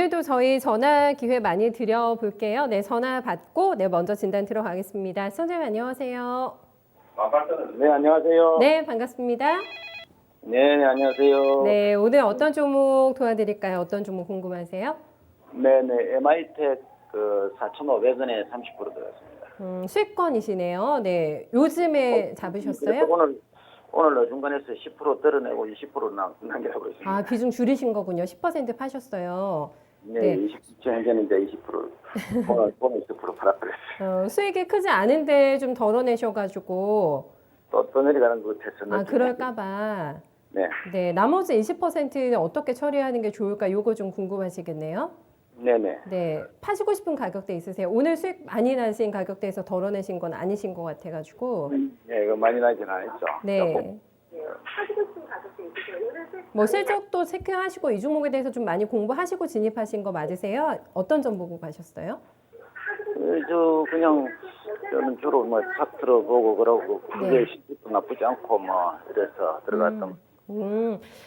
오늘도 저희 전화 기회 많이 드려볼게요. 네, 전화 받고 먼저 진단 들어가겠습니다. 선생님 안녕하세요. 네, 안녕하세요. 네, 반갑습니다. 네, 안녕하세요. 네, 오늘 어떤 종목 도와드릴까요? 어떤 종목 궁금하세요? 네, MI텍 4,500원에 30% 들었습니다. 수익권이시네요. 네, 요즘에 잡으셨어요? 그래서 오늘 어중간해서 10% 떨어내고 20% 남겨하고 있습니다. 아, 비중 줄이신 거군요. 10% 파셨어요. 네, 네. 20% 현재는 이제 20% 오늘 20% 팔아버렸어요. 수익이 크지 않은데 좀 덜어내셔가지고 또 내려가는 것 같아서. 아, 그럴까봐. 네, 네, 나머지 20%는 어떻게 처리하는 게 좋을까? 요거 좀 궁금하시겠네요. 네네. 네, 파시고 싶은 가격대 있으세요? 오늘 수익 많이 나신 가격대에서 덜어내신 건 아니신 것 같아가지고. 네, 이거 많이 나진 않았죠. 네. 뭐 실적도 체크하시고 이 종목에 대해서 좀 많이 공부하시고 진입하신 거 맞으세요? 어떤 점 보고 가셨어요? 그냥 저는 주로 뭐 차트로 보고 그러고 네. 그게 실적도 나쁘지 않고 뭐 이래서 들어갔던.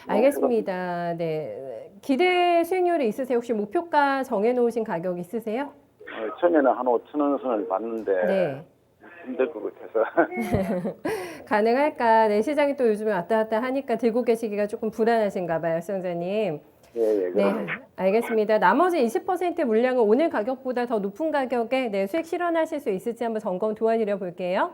알겠습니다. 네. 기대 수익률이 있으세요? 혹시 목표가 정해놓으신 가격 있으세요? 처음에는 한 5,000원 선을 봤는데 네. 힘들 것 같아서. 가능할까? 네, 시장이 또 요즘에 왔다 갔다 하니까 들고 계시기가 조금 불안하신가 봐요, 시청자님. 예, 네, 알겠습니다. 나머지 20% 물량은 오늘 가격보다 더 높은 가격에 수익 실현하실 수 있을지 한번 점검 도와드려 볼게요.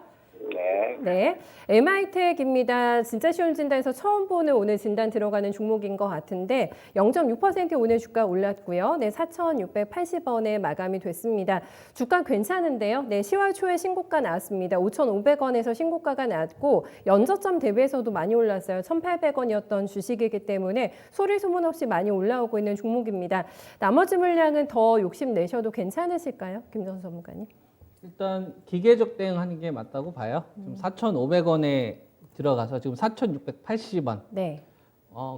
네. 네, MI텍입니다. 진짜 쉬운 진단에서 처음 보는 오늘 진단 들어가는 종목인 것 같은데 0.6% 오늘 주가 올랐고요. 네, 4,680원에 마감이 됐습니다. 주가 괜찮은데요. 네, 10월 초에 신고가 나왔습니다. 5,500원에서 신고가가 나왔고 연저점 대비해서도 많이 올랐어요. 1,800원이었던 주식이기 때문에 소리 소문 없이 많이 올라오고 있는 종목입니다. 나머지 물량은 더 욕심내셔도 괜찮으실까요? 김정수 전문가님. 일단 기계적 대응하는 게 맞다고 봐요. 지금 4,500원에 들어가서 지금 4,680원. 네.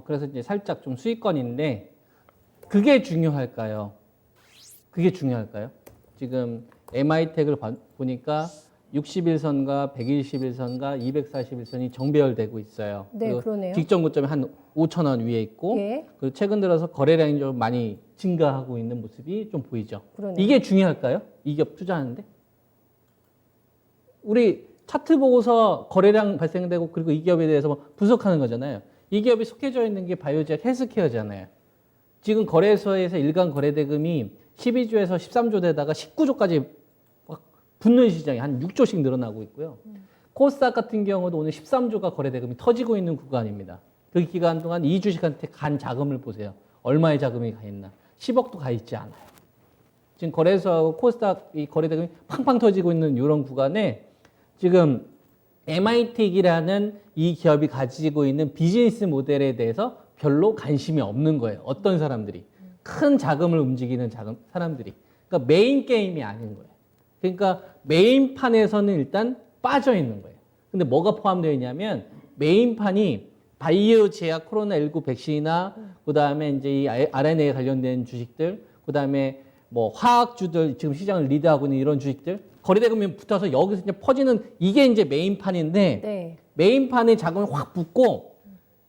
그래서 이제 살짝 좀 수익권인데 그게 중요할까요? 그게 중요할까요? 지금 MI텍을 보니까 61선과 121선과 241선이 정배열되고 있어요. 네, 그러네요. 직전 고점이 한 5,000원 위에 있고 예. 그리고 최근 들어서 거래량이 좀 많이 증가하고 있는 모습이 좀 보이죠. 그러네요. 이게 중요할까요? 이 기업 투자하는데? 우리 차트 보고서 거래량 발생되고 그리고 이 기업에 대해서 뭐 분석하는 거잖아요. 이 기업이 속해져 있는 게 바이오제약 헬스케어잖아요. 지금 거래소에서 일간 거래대금이 12조에서 13조 되다가 19조까지 막 붙는 시장이 한 6조씩 늘어나고 있고요. 코스닥 같은 경우도 오늘 13조가 거래대금이 터지고 있는 구간입니다. 그 기간 동안 이 주식한테 간 자금을 보세요. 얼마의 자금이 가 있나. 10억도 가 있지 않아요. 지금 거래소하고 코스닥 이 거래대금이 팡팡 터지고 있는 이런 구간에 지금 MI텍이라는 이 기업이 가지고 있는 비즈니스 모델에 대해서 별로 관심이 없는 거예요. 어떤 사람들이. 큰 자금을 움직이는 사람들이. 그러니까 메인 게임이 아닌 거예요. 그러니까 메인판에서는 일단 빠져 있는 거예요. 근데 뭐가 포함되어 있냐면 메인판이 바이오 제약 코로나19 백신이나 그다음에 이제 이 RNA에 관련된 주식들, 그다음에 뭐 화학주들 지금 시장을 리드하고 있는 이런 주식들 거래대금이 붙어서 여기서 이제 퍼지는 이게 이제 메인판인데 네. 메인판에 자금이 확 붙고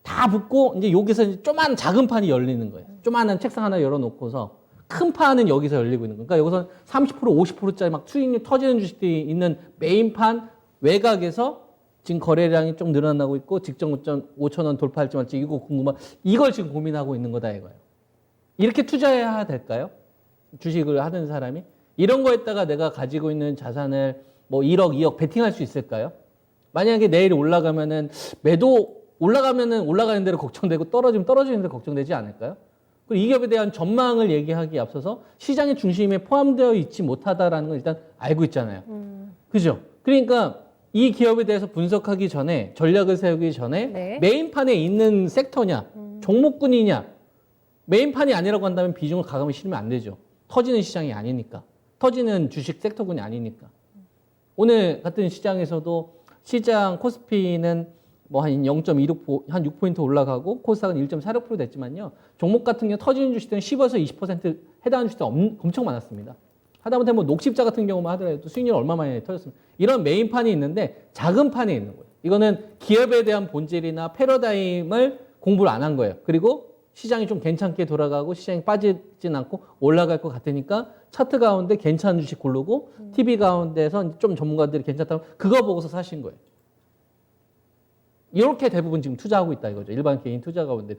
다 붙고 이제 여기서 이제 조그만 작은 판이 열리는 거예요. 조그만한 책상 하나 열어놓고서 큰 판은 여기서 열리고 있는 거예요. 그러니까 여기서 30% 50%짜리 막 수익률 터지는 주식들이 있는 메인판 외곽에서 지금 거래량이 좀 늘어나고 있고 직전 고점 5,000원 돌파할지 말지 이거 궁금한 이걸 지금 고민하고 있는 거다 이거예요. 이렇게 투자해야 될까요? 주식을 하는 사람이? 이런 거에다가 내가 가지고 있는 자산을 뭐 1억, 2억 베팅할 수 있을까요? 만약에 내일 올라가면은 매도 올라가면은 올라가는 대로 걱정되고 떨어지면 떨어지는 대로 걱정되지 않을까요? 그리고 이 기업에 대한 전망을 얘기하기에 앞서서 시장의 중심에 포함되어 있지 못하다라는 걸 일단 알고 있잖아요. 그죠? 그러니까 이 기업에 대해서 분석하기 전에 전략을 세우기 전에 네. 메인판에 있는 섹터냐, 종목군이냐, 메인판이 아니라고 한다면 비중을 가감히 실으면 안 되죠. 터지는 시장이 아니니까. 터지는 주식 섹터군이 아니니까. 오늘 같은 시장에서도 시장 코스피는 뭐 한 0.26, 한 6포인트 올라가고 코스닥은 1.46% 됐지만요. 종목 같은 경우 터지는 주식들은 10에서 20% 해당하는 주식들 엄청 많았습니다. 하다못해 뭐 녹십자 같은 경우만 하더라도 수익률 얼마 많이 터졌습니다. 이런 메인판이 있는데 작은 판이 있는 거예요. 이거는 기업에 대한 본질이나 패러다임을 공부를 안 한 거예요. 그리고 시장이 좀 괜찮게 돌아가고 시장이 빠지진 않고 올라갈 것 같으니까 차트 가운데 괜찮은 주식 고르고 TV 가운데서 좀 전문가들이 괜찮다면 그거 보고서 사신 거예요. 이렇게 대부분 지금 투자하고 있다 이거죠. 일반 개인 투자 가운데.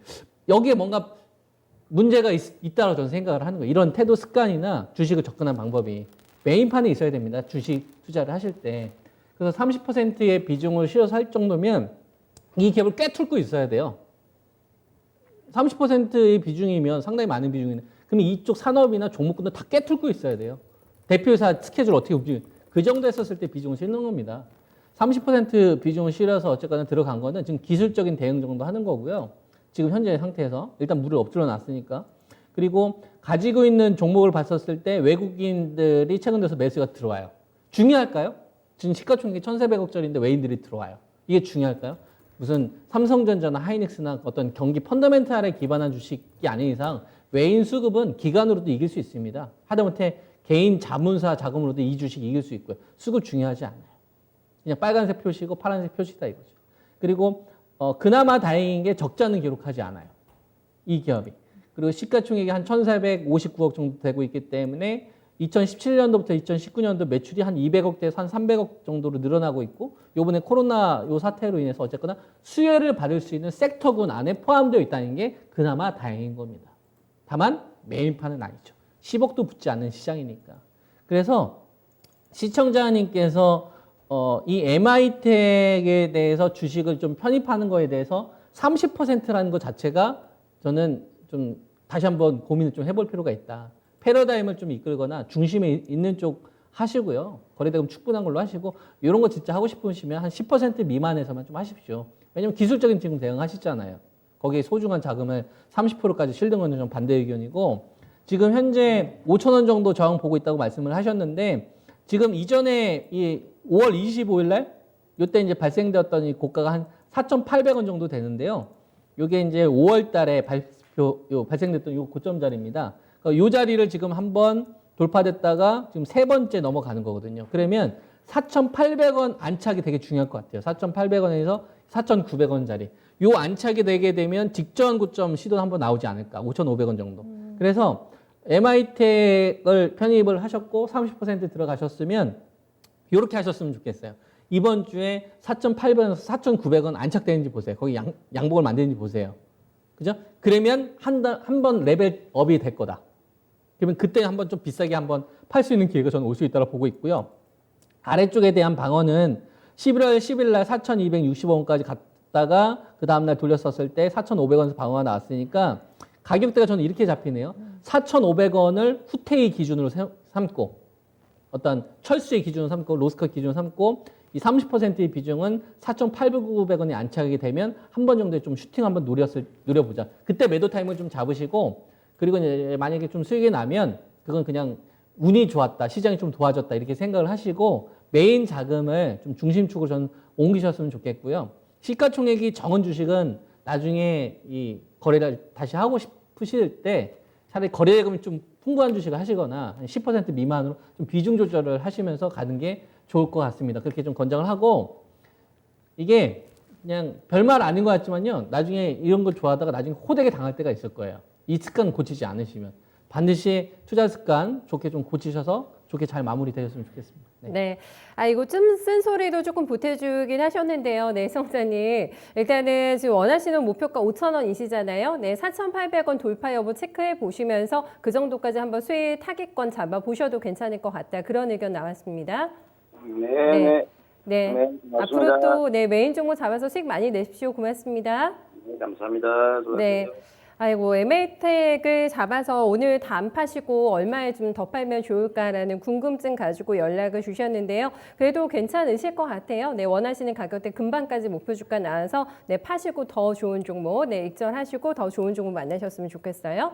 여기에 뭔가 문제가 있다고 저는 생각을 하는 거예요. 이런 태도 습관이나 주식을 접근한 방법이 메인판에 있어야 됩니다. 주식 투자를 하실 때. 그래서 30%의 비중을 실어서 할 정도면 이 기업을 꿰뚫고 있어야 돼요. 30%의 비중이면 상당히 많은 비중이네. 그럼 이쪽 산업이나 종목군도 다 꿰뚫고 있어야 돼요. 대표이사 스케줄 어떻게 움직이는 그 정도 했었을 때 비중을 실는 겁니다. 30% 비중을 실어서 어쨌거나 들어간 거는 지금 기술적인 대응 정도 하는 거고요. 지금 현재 상태에서 일단 물을 엎드려 놨으니까. 그리고 가지고 있는 종목을 봤었을 때 외국인들이 최근 들어서 매수가 들어와요. 중요할까요? 지금 시가총액이 1,400억짜리인데 외인들이 들어와요. 이게 중요할까요? 무슨 삼성전자나 하이닉스나 어떤 경기 펀더멘탈에 기반한 주식이 아닌 이상 외인 수급은 기관으로도 이길 수 있습니다. 하다못해 개인 자문사 자금으로도 이 주식 이길 수 있고요. 수급 중요하지 않아요. 그냥 빨간색 표시고 파란색 표시다 이거죠. 그리고 그나마 다행인 게 적자는 기록하지 않아요. 이 기업이. 그리고 시가총액이 한 1,459억 정도 되고 있기 때문에 2017년도부터 2019년도 매출이 한 200억대에서 한 300억 정도로 늘어나고 있고 요번에 코로나 요 사태로 인해서 어쨌거나 수혜를 받을 수 있는 섹터군 안에 포함되어 있다는 게 그나마 다행인 겁니다. 다만 메인판은 아니죠. 10억도 붙지 않는 시장이니까. 그래서 시청자님께서 이 MI텍에 대해서 주식을 좀 편입하는 거에 대해서 30%라는 것 자체가 저는 좀 다시 한번 고민을 좀 해볼 필요가 있다. 패러다임을 좀 이끌거나 중심에 있는 쪽 하시고요. 거래대금 충분한 걸로 하시고 이런 거 진짜 하고 싶으시면 한 10% 미만에서만 좀 하십시오. 왜냐면 기술적인 지금 대응하시잖아요. 거기에 소중한 자금을 30%까지 실는 건 좀 반대 의견이고 지금 현재 5천 원 정도 저항 보고 있다고 말씀을 하셨는데 지금 이전에 이 5월 25일 날 이때 이제 발생되었던 이 고가가 한 4,800원 정도 되는데요. 이게 이제 5월 달에 발생됐던 이 고점 자리입니다. 이 자리를 지금 한번 돌파됐다가 지금 세 번째 넘어가는 거거든요. 그러면 4,800원 안착이 되게 중요할 것 같아요. 4,800원에서 4,900원 자리. 이 안착이 되게 되면 직전 고점 시도 한번 나오지 않을까. 5,500원 정도. 그래서 MI텍을 편입을 하셨고 30% 들어가셨으면 이렇게 하셨으면 좋겠어요. 이번 주에 4,800원에서 4,900원 안착되는지 보세요. 거기 양복을 만드는지 보세요. 그죠? 그러면 한 번 레벨업이 될 거다. 그러면 그때 한번 좀 비싸게 한번 팔 수 있는 기회가 저는 올 수 있다고 보고 있고요. 아래쪽에 대한 방어는 11월 10일 날 4,260원까지 갔다가 그 다음날 돌렸었을 때 4,500원에서 방어가 나왔으니까 가격대가 저는 이렇게 잡히네요. 4,500원을 후테이 기준으로 삼고 어떤 철수의 기준으로 삼고 로스컷 기준으로 삼고 이 30%의 비중은 4,800원에 안착하게 되면 한 번 정도에 좀 슈팅 한번 노려보자. 그때 매도 타임을 좀 잡으시고 그리고 이제 만약에 좀 수익이 나면 그건 그냥 운이 좋았다, 시장이 좀 도와줬다 이렇게 생각을 하시고 메인 자금을 좀 중심축으로 저는 옮기셨으면 좋겠고요. 시가총액이 적은 주식은 나중에 이 거래를 다시 하고 싶으실 때 차라리 거래대금이 좀 풍부한 주식을 하시거나 10% 미만으로 좀 비중 조절을 하시면서 가는 게 좋을 것 같습니다. 그렇게 좀 권장을 하고 이게 그냥 별말 아닌 것 같지만요. 나중에 이런 걸 좋아하다가 나중에 호되게 당할 때가 있을 거예요. 이 습관 고치지 않으시면. 반드시 투자 습관 좋게 좀 고치셔서 좋게 잘 마무리되셨으면 좋겠습니다. 네. 이거 좀 쓴소리도 조금 보태주긴 하셨는데요. 네, 성자님. 일단은 지금 원하시는 목표가 5,000원이시잖아요. 네, 4,800원 돌파 여부 체크해 보시면서 그 정도까지 한번 수익 타깃권 잡아 보셔도 괜찮을 것 같다. 그런 의견 나왔습니다. 네. 네. 앞으로 또 네, 메인 종목 잡아서 수익 많이 내십시오. 고맙습니다. 네, 감사합니다. 수고하세요. 네. 아이고, MA텍을 잡아서 오늘 다 안 파시고 얼마에 좀 더 팔면 좋을까라는 궁금증 가지고 연락을 주셨는데요. 그래도 괜찮으실 것 같아요. 네, 원하시는 가격대 금방까지 목표 주가 나와서 네, 파시고 더 좋은 종목, 네, 익절하시고 더 좋은 종목 만나셨으면 좋겠어요.